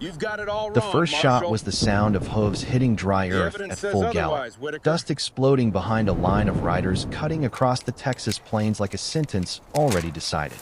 You've got it all The wrong, first shot Marshal. was the sound of hooves hitting dry The earth evidence at says full gallop, otherwise, Whitaker. dust exploding behind a line of riders cutting across the Texas plains like a sentence already decided.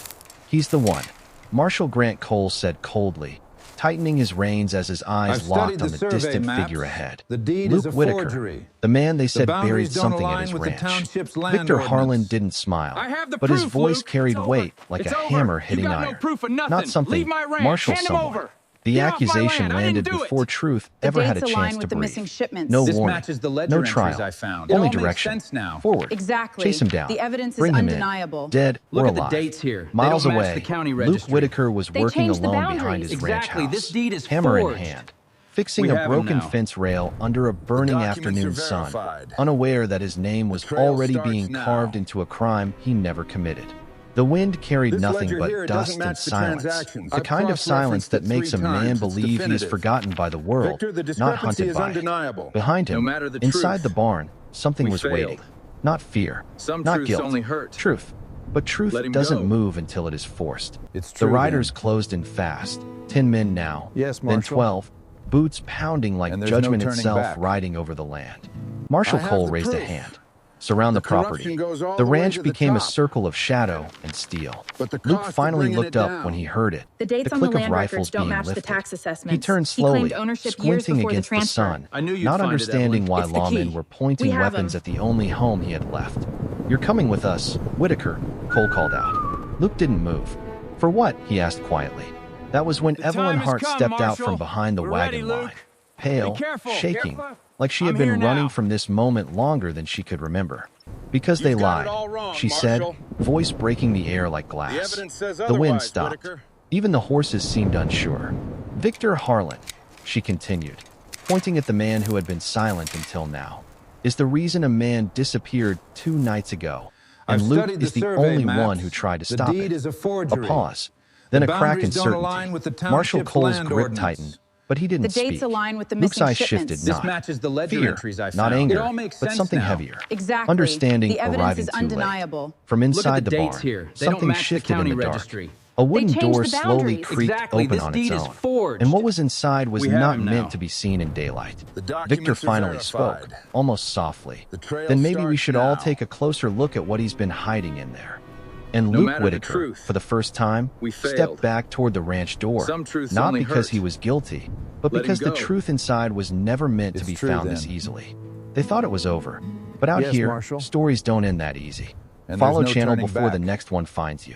"He's the one," Marshal Grant Cole said coldly, tightening his reins as his eyes locked on the distant figure ahead. The deed Luke is a Whitaker, forgery. the man they The said boundaries buried don't something at align his with the ranch. township's land Victor Harlan ordinance. didn't smile, I have the but his proof, voice Luke. carried It's weight over. like It's a over. hammer You hitting got no iron. proof of nothing. Not something Leave my ranch. Marshal Hand him someone. over. The Get off my accusation land. I landed didn't do before it. truth The ever had a dates chance align to with the breathe. missing shipments. No This warning, matches the ledger no entries trial, I found. only It all makes direction. sense now. Forward. Exactly. Chase him down. The evidence Bring is him undeniable. in, dead Look or at the alive. dates here. They Miles don't match away, the county Luke registry. Whitaker was They working changed the alone behind boundaries. his ranch Exactly. house, This deed is hammer forged. in hand, fixing We a have him broken now. fence rail under a burning documents afternoon are sun, verified. unaware that his name was trail already starts being now. carved into a crime he never committed. The wind carried This nothing ledger but here dust doesn't and match the silence, transactions. the I've kind of silence cross-referenced that it makes a 3 man times. It's believe he is definitive. forgotten by the world, Victor, the not discrepancy hunted is by it. undeniable. Behind him, No matter the inside truth, the barn, something we was failed. waiting. Not fear, Some not truths guilt, only hurt. truth. But truth Let him doesn't go. move until it is forced. It's The true, riders then. closed in fast. 10 men now, Yes, then Marshal. 12, boots pounding like And there's no judgment turning itself back. riding over the land. Marshal I have Cole the raised a proof. hand. Surround the property. corruption goes all The the way ranch to the became a top. circle of shadow and steel. But the Luke cost of finally bringing looked it up down. when he heard it. The dates on click the of land rifles records don't being match the lifted. tax assessments. He turned He claimed slowly, ownership years squinting before the against the transfer. sun, I knew you'd not find it, understanding Evelyn. why It's the lawmen key. were pointing We have weapons him. at the only home he had left. "You're coming with us, Whitaker," Cole called out. Luke didn't move. "For what?" he asked quietly. That was when The Evelyn time has Hart come, stepped out Marshal. from behind the We're wagon ready, line, Luke. pale, Be careful. shaking, Careful. like she had I'm been here running now. from this moment longer than she could remember. "Because they You've got lied," it all wrong, she said, Marshal. voice breaking the air like glass. The evidence says The wind otherwise, stopped. Whitaker. Even the horses seemed unsure. "Victor Harlan," she continued, pointing at the man who had been silent until now, "is the reason a man disappeared 2 nights ago. And I've Luke studied the is the survey only maps. one who tried to The stop deed it." is a forgery. A pause, then The a crack in boundaries don't align with the certainty. Marshal township's Cole's land grip ordinance. tightened, but he didn't The dates speak. align with the Luke's missing eyes shipments. shifted, This not matches the ledger fear, entries I not found. anger, It all makes but sense something now. heavier. Exactly. Understanding The evidence arriving is too late. undeniable. From Look inside at the the dates barn, here. They don't something match the shifted in county the dark. registry. A wooden changed door the slowly boundaries. creaked Exactly. open This on deed its is own. forged. And what was inside was We have not him meant now. to be seen in daylight. The documents Victor are finally spoke, verified. almost softly. The trail "Then maybe we starts should all now. take a closer look at what he's been hiding in there." And No Luke matter the Whitaker, truth, for the first time, we stepped failed. back toward the ranch door. Some truths Not only because hurt. he was guilty, but Let him because the go. truth inside was never meant to It's be true, found this then. easily. They thought it was over. But out Yes, here, Marshal. stories don't end that easy. And Follow there's no channel turning before the back. next one finds you.